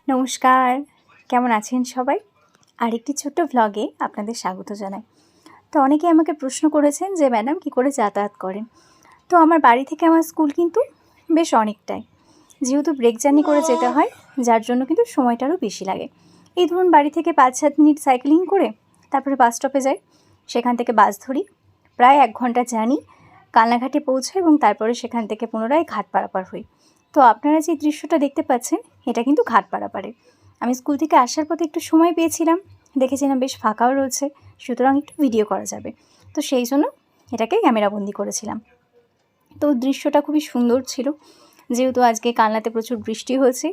নমস্কার, কেমন আছেন সবাই? আরেকটি ছোট্ট ভ্লগে আপনাদের স্বাগত জানাই। তো অনেকেই আমাকে প্রশ্ন করেছেন যে ম্যাডাম কী করে যাতায়াত করেন? তো আমার বাড়ি থেকে আমার স্কুল কিন্তু বেশ অনেকটাই, যেহেতু ব্রেক জার্নি করে যেতে হয়, যার জন্য কিন্তু সময়টারও বেশি লাগে। এই ধরুন বাড়ি থেকে 5-7 মিনিট সাইক্লিং করে তারপরে বাস স্টপে যাই, সেখান থেকে বাস ধরি, প্রায় 1 ঘন্টা জার্নি, কালনাঘাটে পৌঁছাই এবং তারপরে সেখান থেকে পুনরায় ঘাট পারাপার হই। তো আপনারা যে দৃশ্যটা দেখতে পাচ্ছেন এটা কিন্তু ঘাট পারাপারে। আমি স্কুল থেকে আসার পথে একটু সময় পেয়েছিলাম, দেখেছিলাম বেশ ফাঁকাও রয়েছে, সুতরাং একটু ভিডিও করা যাবে, তো সেই জন্য এটাকে ক্যামেরাবন্দি করেছিলাম। তো দৃশ্যটা খুবই সুন্দর ছিল, যেহেতু আজকে কালনাতে প্রচুর বৃষ্টি হয়েছে,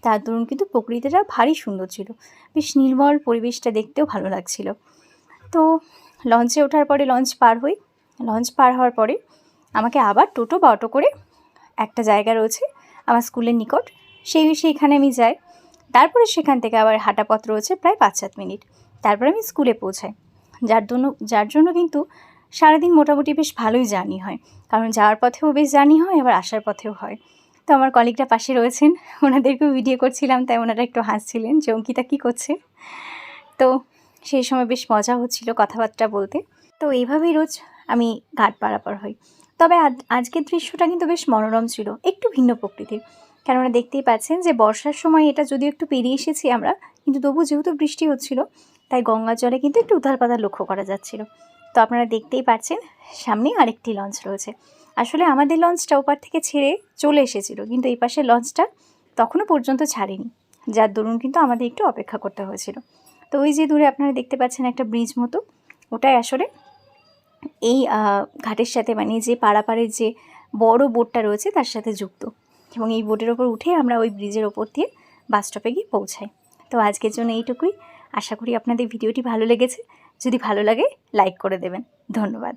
তার দরুন কিন্তু প্রকৃতিটা ভারী সুন্দর ছিল, বেশ নির্মল পরিবেশটা দেখতেও ভালো লাগছিল। তো লঞ্চে ওঠার পরে লঞ্চ পার হই, লঞ্চ পার হওয়ার পরে আমাকে আবার টোটো বা অটো করে একটা জায়গা রয়েছে আমার স্কুলের নিকট, সেইখানে আমি যাই। তারপরে সেখান থেকে আবার হাঁটা পথ রয়েছে প্রায় 5-7 মিনিট, তারপরে আমি স্কুলে পৌঁছাই। যার জন্য কিন্তু সারাদিন মোটামুটি বেশ ভালোই জার্নি হয়, কারণ যাওয়ার পথেও বেশ জার্নি হয়, আবার আসার পথেও হয়। তো আমার কলিগরা পাশে রয়েছেন, ওনাদেরকেও ভিডিও করছিলাম, তাই ওনারা একটু হাসছিলেন যে অঙ্কিতা কী করছে। তো সেই সময় বেশ মজা হচ্ছিল কথাবার্তা বলতে। তো এইভাবেই রোজ আমি ঘাট পারাপার হই। তবে আজকের দৃশ্যটা কিন্তু বেশ মনোরম ছিল, একটু ভিন্ন প্রকৃতির, কেননা দেখতেই পাচ্ছেন যে বর্ষার সময় এটা যদিও একটু পেরিয়ে এসেছি আমরা, কিন্তু তবু যেহেতু বৃষ্টি হচ্ছিল, তাই গঙ্গার জলে কিন্তু একটু উথাল পাতাল লক্ষ্য করা যাচ্ছিল। তো আপনারা দেখতেই পাচ্ছেন সামনে আরেকটি লঞ্চ রয়েছে। আসলে আমাদের লঞ্চটা ওপার থেকে ছেড়ে চলে এসেছিল, কিন্তু এই পাশের লঞ্চটা তখনও পর্যন্ত ছাড়েনি, যার দরুন কিন্তু আমাদের একটু অপেক্ষা করতে হয়েছিল। তো ওই যে দূরে আপনারা দেখতে পাচ্ছেন একটা ব্রিজ মতো, ওটাই আসলে এই ঘাটের সাথে, মানে যে পারাপারের যে বড় বোটটা রয়েছে তার সাথে যুক্ত, এবং এই বোটের ওপর উঠে আমরা ওই ব্রিজের ওপর দিয়ে বাস স্টপে গিয়ে পৌঁছাই। তো আজকের জন্য এইটুকুই, আশা করি আপনাদের ভিডিওটি ভালো লেগেছে। যদি ভালো লাগে লাইক করে দেবেন। ধন্যবাদ।